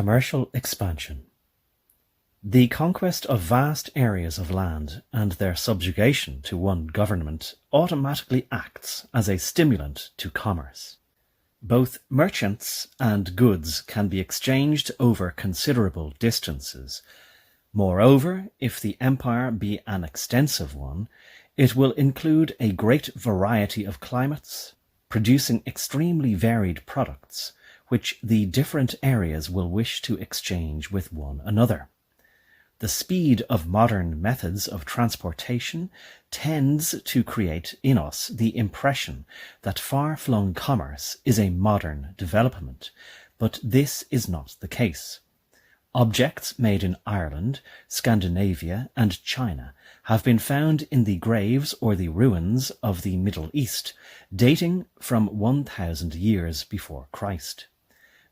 Commercial expansion. The conquest of vast areas of land and their subjugation to one government automatically acts as a stimulant to commerce. Both merchants and goods can be exchanged over considerable distances. Moreover, if the empire be an extensive one, it will include a great variety of climates, producing extremely varied products, which the different areas will wish to exchange with one another. The speed of modern methods of transportation tends to create in us the impression that far-flung commerce is a modern development, but this is not the case. Objects made in Ireland, Scandinavia, and China have been found in the graves or the ruins of the Middle East, dating from 1000 years before Christ.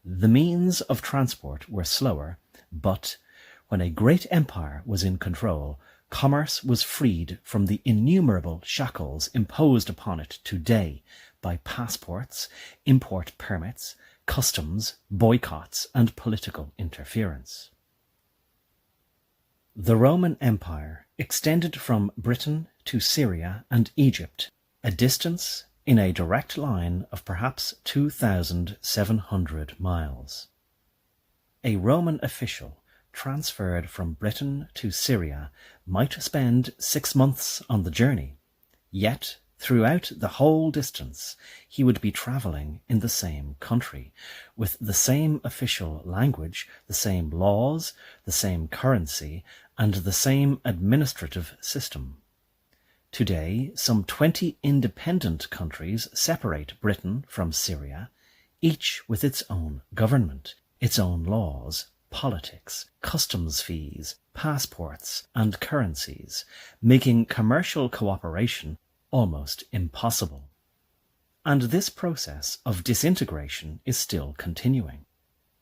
The means of transport were slower, but when a great empire was in control, commerce was freed from the innumerable shackles imposed upon it today by passports, import permits, customs, boycotts, and political interference. The Roman Empire extended from Britain to Syria and Egypt, a distance in a direct line of perhaps 2,700 miles. A Roman official transferred from Britain to Syria might spend 6 months on the journey, yet throughout the whole distance he would be travelling in the same country, with the same official language, the same laws, the same currency, and the same administrative system. Today, some 20 independent countries separate Britain from Syria, each with its own government, its own laws, politics, customs fees, passports, and currencies, making commercial cooperation almost impossible. And this process of disintegration is still continuing.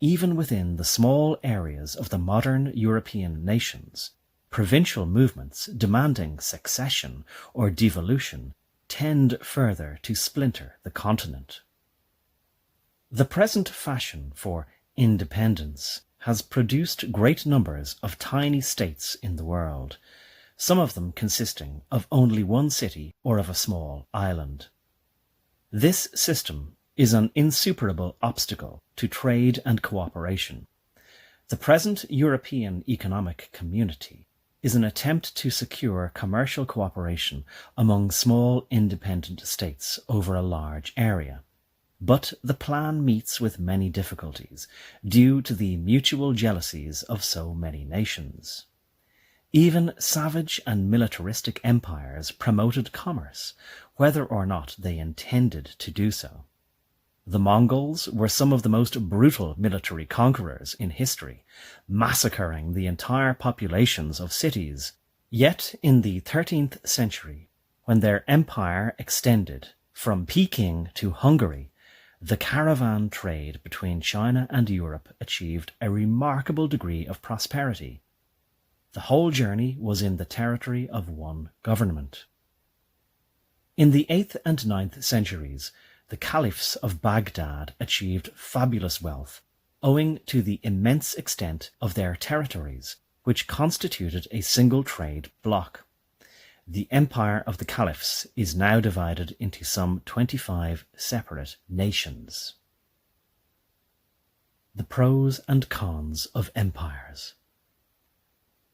Even within the small areas of the modern European nations, provincial movements demanding succession or devolution tend further to splinter the continent. The present fashion for independence has produced great numbers of tiny states in the world, some of them consisting of only one city or of a small island. This system is an insuperable obstacle to trade and cooperation. The present European Economic Community is an attempt to secure commercial cooperation among small independent states over a large area. But the plan meets with many difficulties due to the mutual jealousies of so many nations. Even savage and militaristic empires promoted commerce, whether or not they intended to do so. The Mongols were some of the most brutal military conquerors in history, massacring the entire populations of cities. Yet in the 13th century, when their empire extended from Peking to Hungary, the caravan trade between China and Europe achieved a remarkable degree of prosperity. The whole journey was in the territory of one government. In the 8th and 9th centuries, the caliphs of Baghdad achieved fabulous wealth, owing to the immense extent of their territories, which constituted a single trade bloc. The empire of the caliphs is now divided into some 25 separate nations. The pros and cons of empires.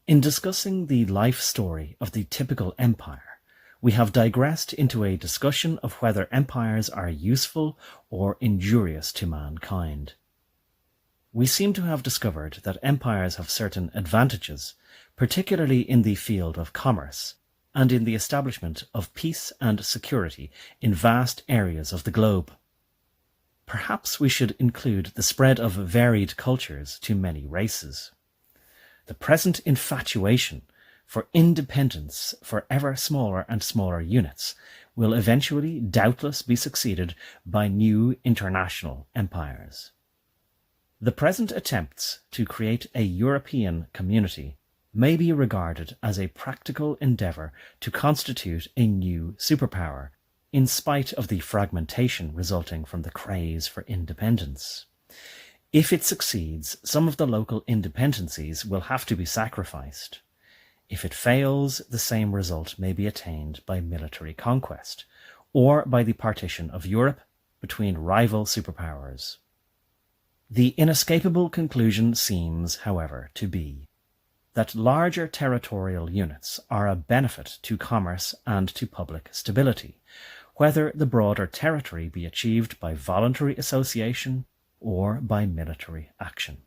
In discussing the life story of the typical empire, we have digressed into a discussion of whether empires are useful or injurious to mankind. We seem to have discovered that empires have certain advantages, particularly in the field of commerce, and in the establishment of peace and security in vast areas of the globe. Perhaps we should include the spread of varied cultures to many races. The present infatuation for independence for ever smaller and smaller units will eventually doubtless be succeeded by new international empires. The present attempts to create a European community may be regarded as a practical endeavour to constitute a new superpower, in spite of the fragmentation resulting from the craze for independence. If it succeeds, some of the local independencies will have to be sacrificed. If it fails, the same result may be attained by military conquest, or by the partition of Europe between rival superpowers. The inescapable conclusion seems, however, to be that larger territorial units are a benefit to commerce and to public stability, whether the broader territory be achieved by voluntary association or by military action.